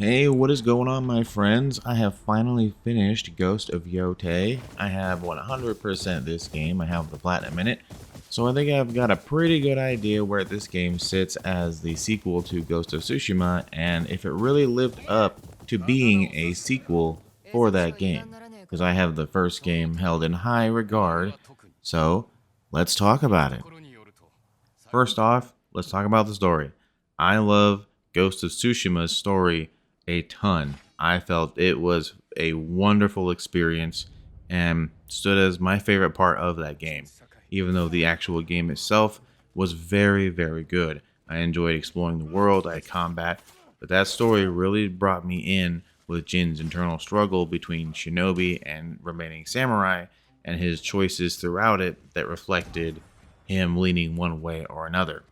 Hey, what is going on, my friends? I have finally finished Ghost of Yotei. I have 100% this game. I have the platinum in it. So I think I've got a pretty good idea where this game sits as the sequel to Ghost of Tsushima and if it really lived up to being a sequel for that game. Because I have the first game held in high regard. So let's talk about it. First off, let's talk about the story. I love Ghost of Tsushima's story a ton. I felt it was a wonderful experience and stood as my favorite part of that game, even though the actual game itself was very, very good. I enjoyed exploring the world, I had combat, but that story really brought me in with Jin's internal struggle between shinobi and remaining samurai and his choices throughout it that reflected him leaning one way or another.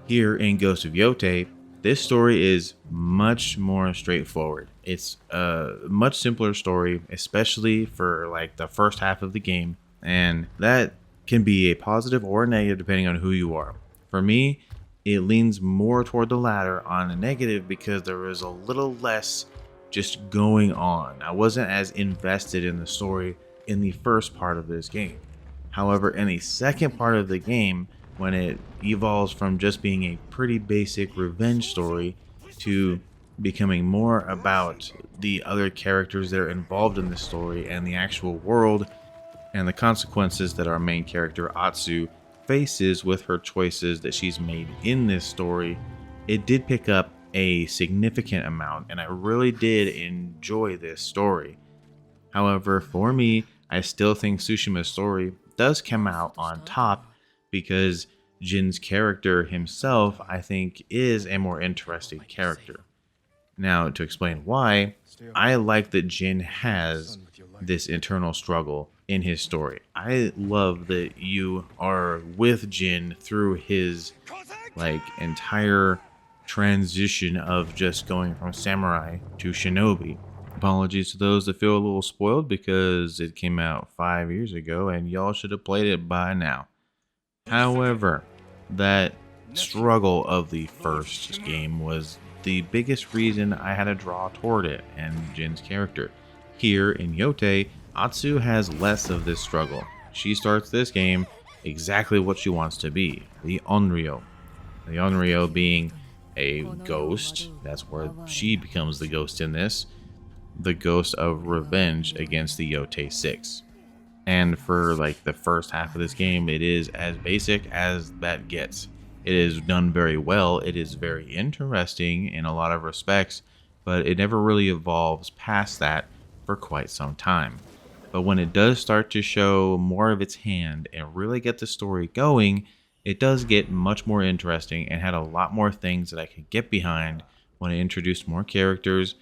Here in Ghost of Yotei, this story is much more straightforward. It's a much simpler story, especially for like the first half of the game, and that can be a positive or a negative depending on who you are. For me, it leans more toward the latter on a negative because there is a little less just going on. I wasn't as invested in the story in the first part of this game. However, in the second part of the game, when it evolves from just being a pretty basic revenge story to becoming more about the other characters that are involved in the story and the actual world and the consequences that our main character Atsu faces with her choices that she's made in this story, it did pick up a significant amount and I really did enjoy this story. However, for me, I still think Tsushima's story does come out on top because Jin's character himself, I think, is a more interesting character. Now, to explain why, I like that Jin has this internal struggle in his story. I love that you are with Jin through his like entire transition of just going from samurai to shinobi. Apologies to those that feel a little spoiled because it came out 5 years ago and y'all should have played it by now. However, that struggle of the first game was the biggest reason I had to draw toward it and Jin's character. Here in Yotei, Atsu has less of this struggle. She starts this game exactly what she wants to be, the Onryo. The Onryo being a ghost, that's where she becomes the ghost in this, the ghost of revenge against the Yotei 6. And for like the first half of this game, it is as basic as that gets. It is done very well. It is very interesting in a lot of respects, but it never really evolves past that for quite some time. But when it does start to show more of its hand and really get the story going, it does get much more interesting and had a lot more things that I could get behind when it introduced more characters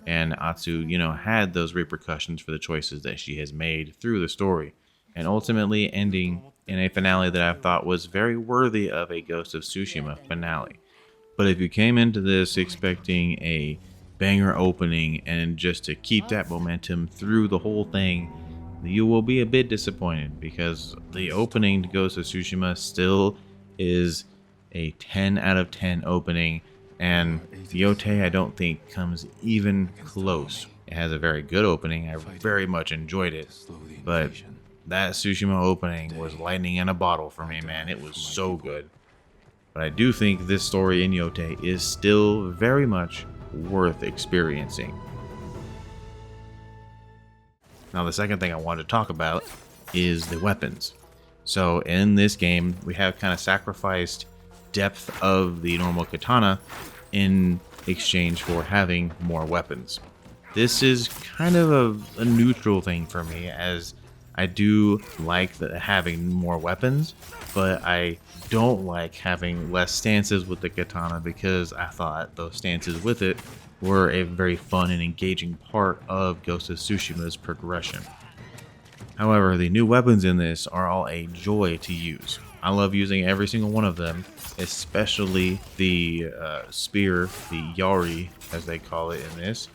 and Atsu, had those repercussions for the choices that she has made through the story, and ultimately ending in a finale that I thought was very worthy of a Ghost of Tsushima finale. But if you came into this expecting a banger opening and just to keep that momentum through the whole thing, you will be a bit disappointed because the opening to Ghost of Tsushima still is a 10 out of 10 opening. And Yotei, I don't think, comes even close. It has a very good opening. I very much enjoyed it. But that Tsushima opening was lightning in a bottle for me, man. It was so good. But I do think this story in Yotei is still very much worth experiencing. Now, the second thing I wanted to talk about is the weapons. So in this game, we have kind of sacrificed depth of the normal katana in exchange for having more weapons. This is kind of a neutral thing for me as I do like having more weapons, but I don't like having less stances with the katana because I thought those stances with it were a very fun and engaging part of Ghost of Tsushima's progression. However, the new weapons in this are all a joy to use. I love using every single one of them, especially the spear, the Yari as they call it in this,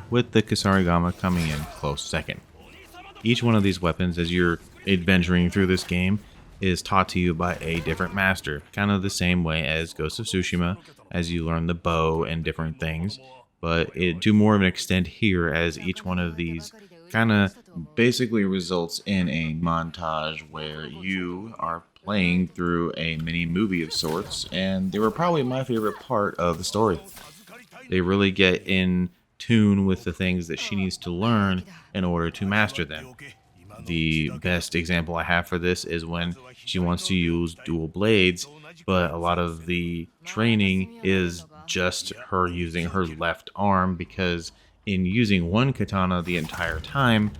with the Kasarigama coming in close second. Each one of these weapons as you're adventuring through this game is taught to you by a different master, kind of the same way as Ghost of Tsushima as you learn the bow and different things. but it to more of an extent here, as each one of these kind of basically results in a montage where you are playing through a mini movie of sorts, and they were probably my favorite part of the story. They really get in tune with the things that she needs to learn in order to master them. The best example I have for this is when she wants to use dual blades, but a lot of the training is just her using her left arm because in using one katana the entire time,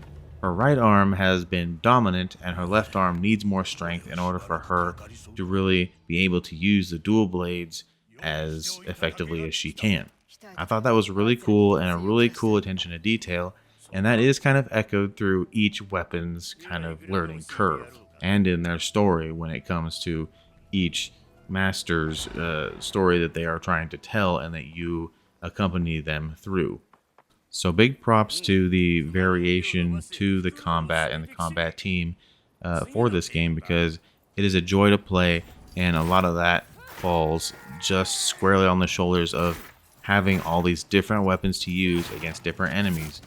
her right arm has been dominant and her left arm needs more strength in order for her to really be able to use the dual blades as effectively as she can. I thought that was really cool and a really cool attention to detail, and that is kind of echoed through each weapon's kind of learning curve and in their story when it comes to each master's story that they are trying to tell and that you accompany them through. So big props to the variation to the combat and the combat team for this game, because it is a joy to play, and a lot of that falls just squarely on the shoulders of having all these different weapons to use against different enemies,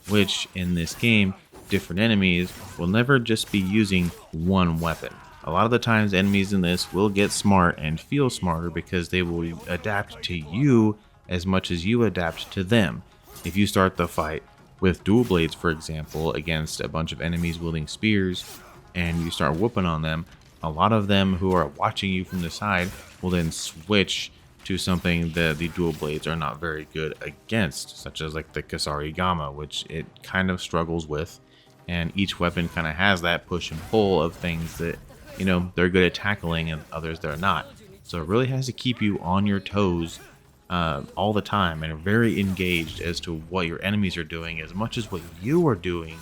which in this game, different enemies will never just be using one weapon. A lot of the times enemies in this will get smart and feel smarter because they will adapt to you as much as you adapt to them. If you start the fight with dual blades, for example, against a bunch of enemies wielding spears, and you start whooping on them, a lot of them who are watching you from the side will then switch to something that the dual blades are not very good against, such as like the Kasarigama, which it kind of struggles with. And each weapon kind of has that push and pull of things that, they're good at tackling and others they're not. So it really has to keep you on your toes all the time and very engaged as to what your enemies are doing as much as what you are doing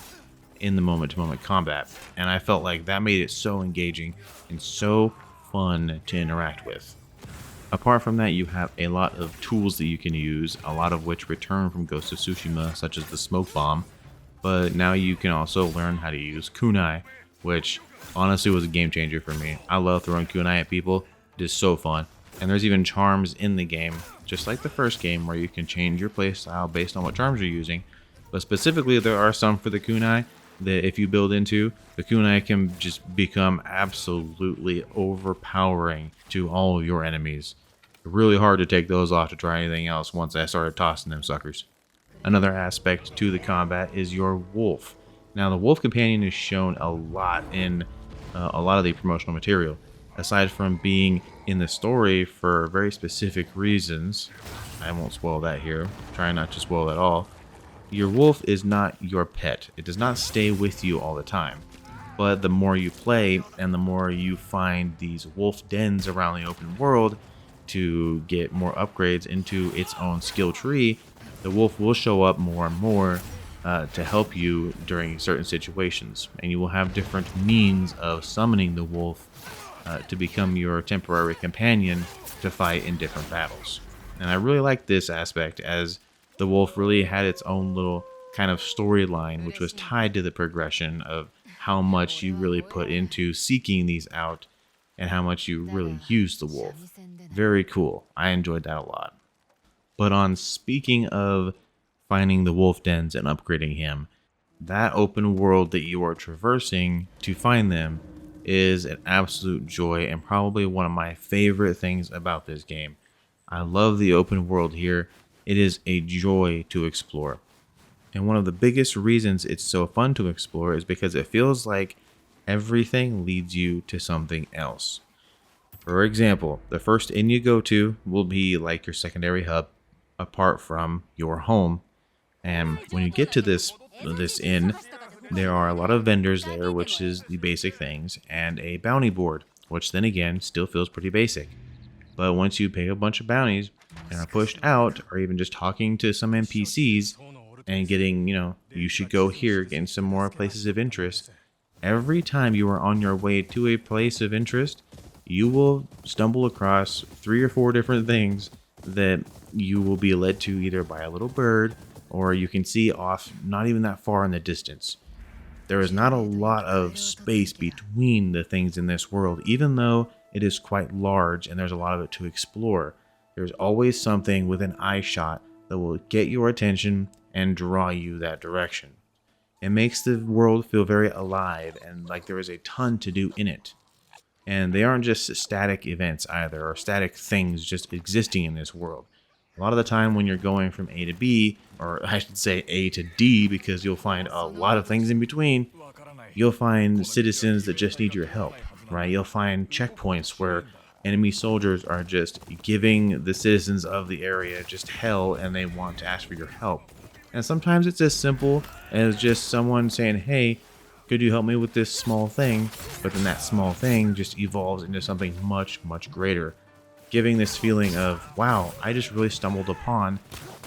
in the moment-to-moment combat. And I felt like that made it so engaging and so fun to interact with. Apart from that, you have a lot of tools that you can use, a lot of which return from Ghost of Tsushima, such as the smoke bomb. But now you can also learn how to use kunai, which honestly was a game changer for me. I love throwing kunai at people. It is so fun. And there's even charms in the game, just like the first game, where you can change your playstyle based on what charms you're using. But specifically, there are some for the kunai that if you build into, the kunai can just become absolutely overpowering to all of your enemies. Really hard to take those off to try anything else once I started tossing them suckers. Another aspect to the combat is your wolf. Now, the wolf companion is shown a lot in a lot of the promotional material. Aside from being in the story for very specific reasons, I won't spoil that here, try not to spoil at all. Your wolf is not your pet. It does not stay with you all the time. But the more you play and the more you find these wolf dens around the open world to get more upgrades into its own skill tree, the wolf will show up more and more to help you during certain situations. And you will have different means of summoning the wolf to become your temporary companion to fight in different battles. And I really like this aspect, as the wolf really had its own little kind of storyline, which was tied to the progression of how much you really put into seeking these out and how much you really use the wolf. Very cool. I enjoyed that a lot. But on speaking of finding the wolf dens and upgrading him, that open world that you are traversing to find them is an absolute joy and probably one of my favorite things about this game. I love the open world here. It is a joy to explore. And one of the biggest reasons it's so fun to explore is because it feels like everything leads you to something else. For example, the first inn you go to will be like your secondary hub apart from your home. And when you get to this inn, there are a lot of vendors there, which is the basic things, and a bounty board, which then again still feels pretty basic. But once you pay a bunch of bounties and are pushed out, or even just talking to some NPCs and getting, you should go here, getting some more places of interest, every time you are on your way to a place of interest, you will stumble across 3 or 4 different things that you will be led to either by a little bird, or you can see off not even that far in the distance. There is not a lot of space between the things in this world, even though it is quite large and there's a lot of it to explore. There's always something within eye shot that will get your attention and draw you that direction. It makes the world feel very alive and like there is a ton to do in it. And they aren't just static events either, or static things just existing in this world. A lot of the time when you're going from A to B, or I should say A to D, because you'll find a lot of things in between, you'll find citizens that just need your help, right? You'll find checkpoints where enemy soldiers are just giving the citizens of the area just hell and they want to ask for your help. And sometimes it's as simple as just someone saying, hey, could you help me with this small thing? But then that small thing just evolves into something much, much greater, giving this feeling of, wow, I just really stumbled upon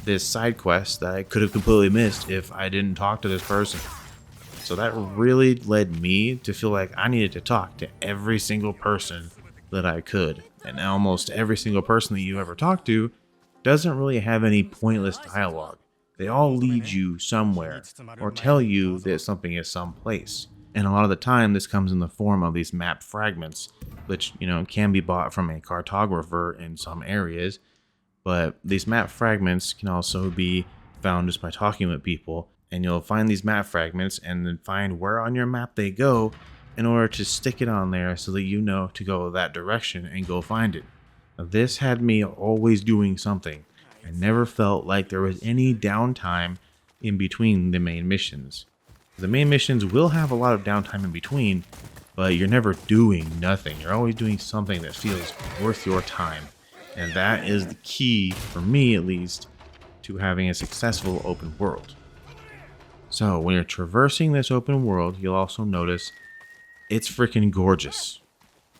this side quest that I could have completely missed if I didn't talk to this person. So that really led me to feel like I needed to talk to every single person that I could. And almost every single person that you ever talk to doesn't really have any pointless dialogue. They all lead you somewhere or tell you that something is someplace. And a lot of the time this comes in the form of these map fragments, which, can be bought from a cartographer in some areas. But these map fragments can also be found just by talking with people. And you'll find these map fragments and then find where on your map they go in order to stick it on there so that you know to go that direction and go find it. Now, this had me always doing something. I never felt like there was any downtime in between the main missions. The main missions will have a lot of downtime in between, but you're never doing nothing. You're always doing something that feels worth your time. And that is the key, for me at least, to having a successful open world. So when you're traversing this open world, you'll also notice it's freaking gorgeous.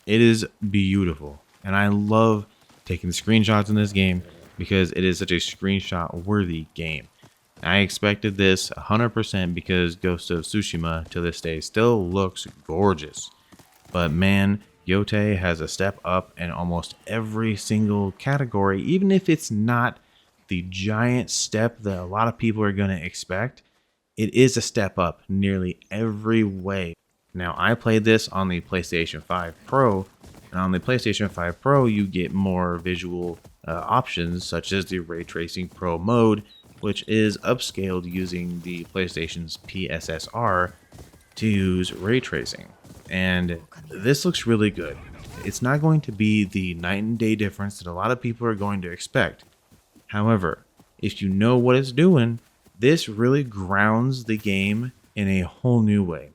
It is beautiful. And I love taking screenshots in this game because it is such a screenshot worthy game. I expected this 100% because Ghost of Tsushima to this day still looks gorgeous. But man, Yotei has a step up in almost every single category, even if it's not the giant step that a lot of people are going to expect. It is a step up nearly every way. Now, I played this on the PlayStation 5 Pro, and on the PlayStation 5 Pro, you get more visual options, such as the Ray Tracing Pro mode, which is upscaled using the PlayStation's PSSR to use ray tracing. And this looks really good. It's not going to be the night and day difference that a lot of people are going to expect. However, if you know what it's doing, this really grounds the game in a whole new way.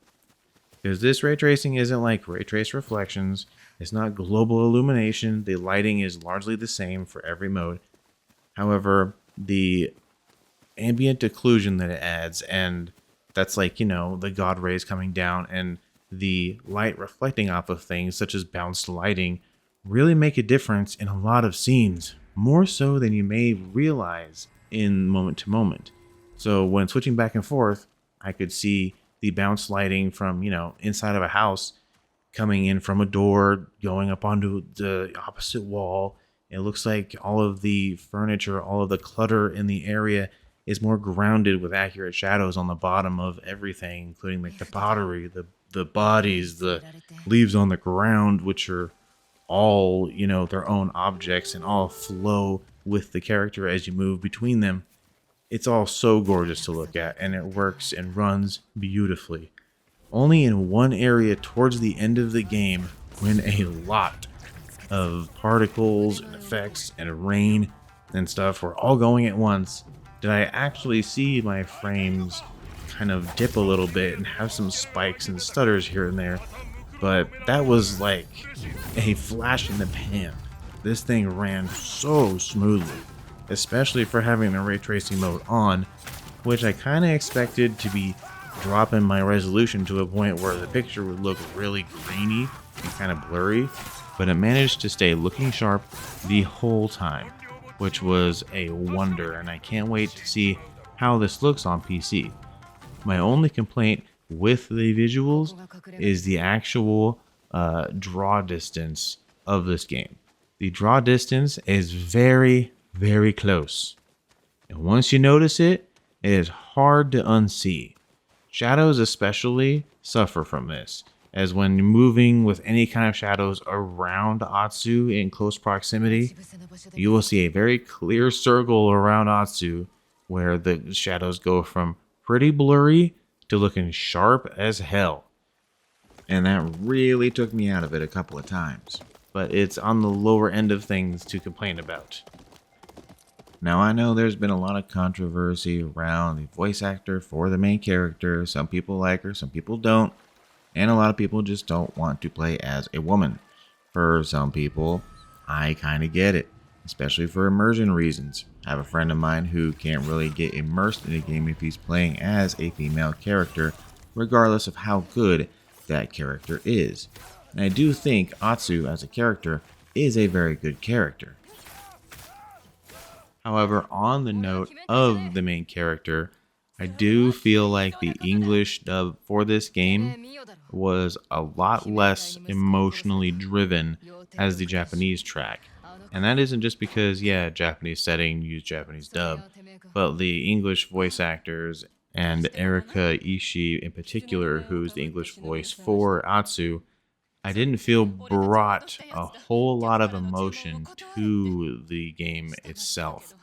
Because this ray tracing isn't like ray trace reflections, it's not global illumination, the lighting is largely the same for every mode. However, the ambient occlusion that it adds, and that's like, the God rays coming down and the light reflecting off of things such as bounced lighting, really make a difference in a lot of scenes, more so than you may realize in moment to moment. So when switching back and forth, I could see the bounce lighting from, inside of a house coming in from a door, going up onto the opposite wall. It looks like all of the furniture, all of the clutter in the area is more grounded with accurate shadows on the bottom of everything, including like the pottery, the bodies, the leaves on the ground, which are all, their own objects and all flow with the character as you move between them. It's all so gorgeous to look at, and it works and runs beautifully. Only in one area towards the end of the game, when a lot of particles and effects and rain and stuff were all going at once, did I actually see my frames kind of dip a little bit and have some spikes and stutters here and there. But that was like a flash in the pan. This thing ran so smoothly, especially for having the ray tracing mode on, which I kind of expected to be dropping my resolution to a point where the picture would look really grainy and kind of blurry, but it managed to stay looking sharp the whole time, which was a wonder, and I can't wait to see how this looks on PC. My only complaint with the visuals is the actual draw distance of this game. The draw distance is very, very close, and once you notice it, it is hard to unsee. Shadows especially suffer from this. as when moving with any kind of shadows around Atsu in close proximity, you will see a very clear circle around Atsu where the shadows go from pretty blurry to looking sharp as hell. And that really took me out of it a couple of times. But it's on the lower end of things to complain about. Now I know there's been a lot of controversy around the voice actor for the main character. Some people like her, some people don't. And a lot of people just don't want to play as a woman. For some people, I kind of get it, especially for immersion reasons. I have a friend of mine who can't really get immersed in a game if he's playing as a female character, regardless of how good that character is. And I do think Atsu as a character is a very good character. However, on the note of the main character, I do feel like the English dub for this game was a lot less emotionally driven as the Japanese track. And that isn't just because, yeah, Japanese setting used Japanese dub, but the English voice actors and Erika Ishii in particular, who's the English voice for Atsu, I didn't feel brought a whole lot of emotion to the game itself.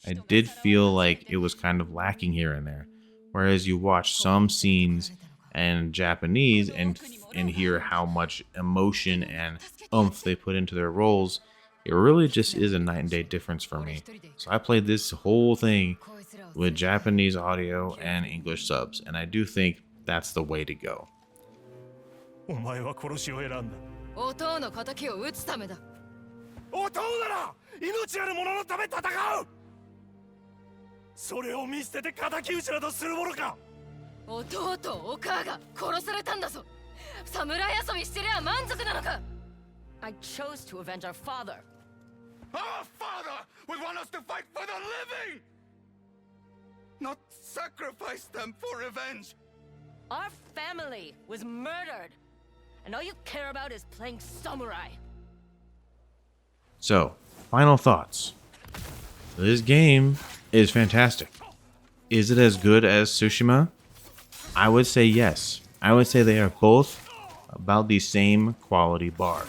I did feel like it was kind of lacking here and there. Whereas you watch some scenes in Japanese and hear how much emotion and oomph they put into their roles, it really just is a night and day difference for me. So I played this whole thing with Japanese audio and English subs, and I do think that's the way to go. お前は殺しを選んだ。弟の敵を討つためだ。弟なら命ある者のため戦う。それを見捨てて敵討ちなどするものか。弟お母が殺されたんだぞ。侍遊びしてりゃ満足なのか。I chose to avenge our father. Our father would want us to fight for the living, not sacrifice them for revenge. Our family was murdered, and all you care about is playing samurai. So, final thoughts. This game is fantastic. Is it as good as Tsushima? I would say yes. I would say they are both about the same quality bar.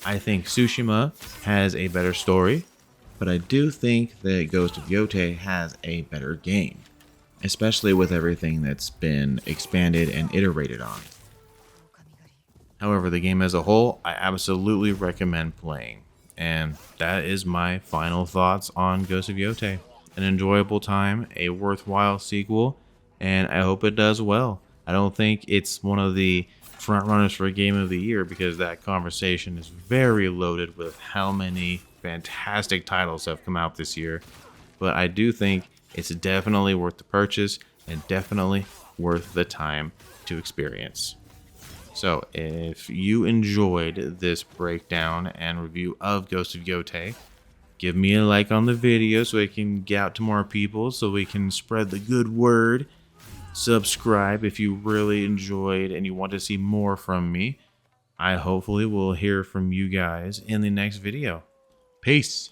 I think Tsushima has a better story, but I do think that Ghost of Yotei has a better game, especially with everything that's been expanded and iterated on. However, the game as a whole, I absolutely recommend playing. And that is my final thoughts on Ghost of Yotei. An enjoyable time, a worthwhile sequel, and I hope it does well. I don't think it's one of the front runners for a game of the year because that conversation is very loaded with how many fantastic titles have come out this year. But I do think it's definitely worth the purchase and definitely worth the time to experience. So if you enjoyed this breakdown and review of Ghost of Yotei, give me a like on the video so it can get out to more people, so we can spread the good word. Subscribe if you really enjoyed and you want to see more from me. I hopefully will hear from you guys in the next video. Peace.